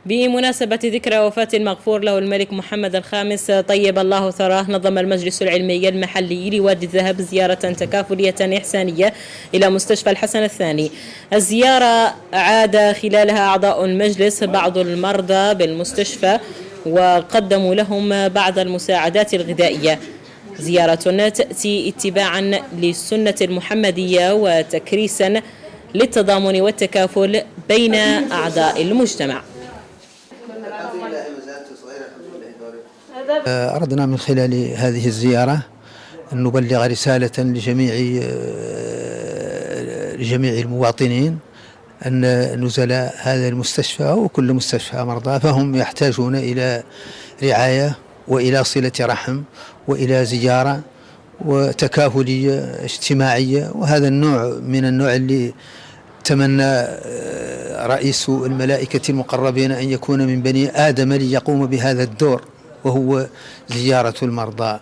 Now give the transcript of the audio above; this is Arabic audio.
بمناسبة ذكرى وفاة المغفور له الملك محمد الخامس طيب الله ثراه، نظم المجلس العلمي المحلي لوادي الذهب زيارة تكافلية إحسانية إلى مستشفى الحسن الثاني. الزيارة عاد خلالها أعضاء المجلس بعض المرضى بالمستشفى وقدموا لهم بعض المساعدات الغذائية. زيارة تأتي اتباعا للسنة المحمدية وتكريسا للتضامن والتكافل بين أعضاء المجتمع. أردنا من خلال هذه الزيارة أن نبلغ رسالة لجميع المواطنين أن نزلاء هذا المستشفى وكل مستشفى مرضى فهم يحتاجون إلى رعاية وإلى صلة رحم وإلى زيارة وتكافلية اجتماعية، وهذا النوع من النوع اللي تمنى رئيس الملائكة المقربين أن يكون من بني آدم ليقوم بهذا الدور، وهو زيارة المرضى.